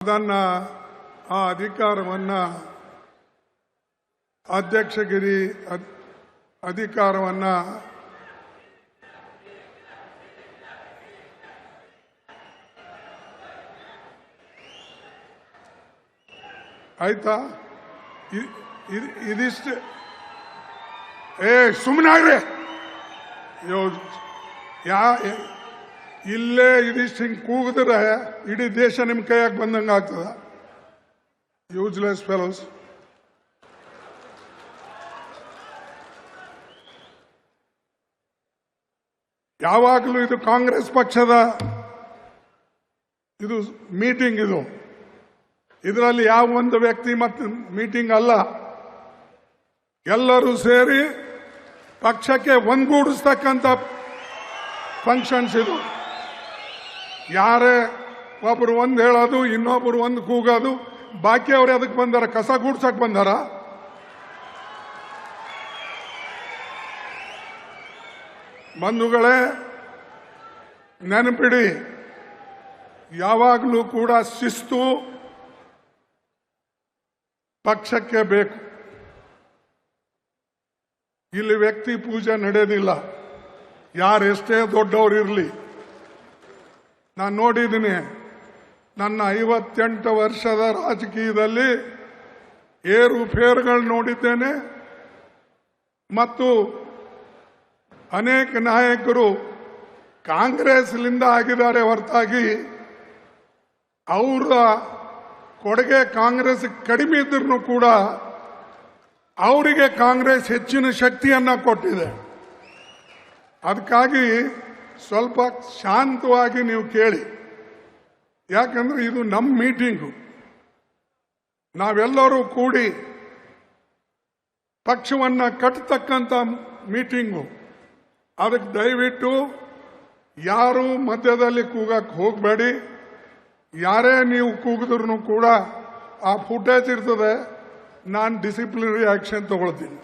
ಅದನ್ನ ಆ ಅಧಿಕಾರವನ್ನು ಅಧ್ಯಕ್ಷಗಿರಿ ಅಧಿಕಾರವನ್ನು ಆಯ್ತಾ ಇದಿಷ್ಟು ಸುಮ್ಮನಾಗ್ರಿ ಇಲ್ಲೇ ಇದಿಷ್ಟು ಹಿಂಗೆ ಕೂಗಿದ್ರೆ ಇಡೀ ದೇಶ ನಿಮ್ಮ ಕೈಯಾಗ ಬಂದಂಗೆ ಆಗ್ತದ ಯೂಸ್ಲೆಸ್ ಫೆಲೋಸ್ ಯಾವಾಗಲೂ ಇದು ಕಾಂಗ್ರೆಸ್ ಪಕ್ಷದ ಇದು ಮೀಟಿಂಗ್ ಇದು ಇದರಲ್ಲಿ ಯಾವ ಒಂದು ವ್ಯಕ್ತಿ ಮತ್ತು ಮೀಟಿಂಗ್ ಅಲ್ಲ ಎಲ್ಲರೂ ಸೇರಿ ಪಕ್ಷಕ್ಕೆ ಒಂದುಗೂಡಿಸ್ತಕ್ಕಂಥ ಫಂಕ್ಷನ್ಸ್ ಇದು ಯಾರೇ ಒಬ್ರು ಒಂದು ಹೇಳೋದು ಇನ್ನೊಬ್ರು ಒಂದು ಕೂಗೋದು ಬಾಕಿ ಅವ್ರು ಅದಕ್ಕೆ ಬಂದಾರ ಕಸ ಗೂಡ್ಸಕ್ ಬಂದಾರ ಬಂಧುಗಳೇ ನೆನಪಿಡಿ ಯಾವಾಗಲೂ ಕೂಡ ಶಿಸ್ತು ಪಕ್ಷಕ್ಕೆ ಬೇಕು ಇಲ್ಲಿ ವ್ಯಕ್ತಿ ಪೂಜೆ ನಡೆಯೋದಿಲ್ಲ ಯಾರೆಷ್ಟೇ ದೊಡ್ಡವರು ಇರಲಿ ನಾನು ನೋಡಿದ್ದೀನಿ ನನ್ನ 58 ವರ್ಷದ ರಾಜಕೀಯದಲ್ಲಿ ಏರುಪೇರುಗಳು ನೋಡಿದ್ದೇನೆ ಮತ್ತು ಅನೇಕ ನಾಯಕರು ಕಾಂಗ್ರೆಸ್ನಿಂದ ಆಗಿದ್ದಾರೆ ಹೊರತಾಗಿ ಅವರ ಕೊಡುಗೆ ಕಾಂಗ್ರೆಸ್ ಕಡಿಮೆ ಇದ್ರೂ ಕೂಡ ಅವರಿಗೆ ಕಾಂಗ್ರೆಸ್ ಹೆಚ್ಚಿನ ಶಕ್ತಿಯನ್ನ ಕೊಟ್ಟಿದೆ ಅದಕ್ಕಾಗಿ ಸ್ವಲ್ಪ ಶಾಂತವಾಗಿ ನೀವು ಕೇಳಿ ಯಾಕಂದ್ರೆ ಇದು ನಮ್ಮ ಮೀಟಿಂಗು ನಾವೆಲ್ಲರೂ ಕೂಡಿ ಪಕ್ಷವನ್ನ ಕಟ್ಟತಕ್ಕಂಥ ಮೀಟಿಂಗು ಅದಕ್ಕೆ ದಯವಿಟ್ಟು ಯಾರು ಮಧ್ಯದಲ್ಲಿ ಕೂಗಕ್ಕೆ ಹೋಗಬೇಡಿ ಯಾರೇ ನೀವು ಕೂಗಿದ್ರು ಕೂಡ ಆ ಫುಟೇಜ್ ಇರ್ತದೆ ನಾನು ಡಿಸಿಪ್ಲಿನರಿ ಆಕ್ಷನ್ ತಗೊಳ್ತೀನಿ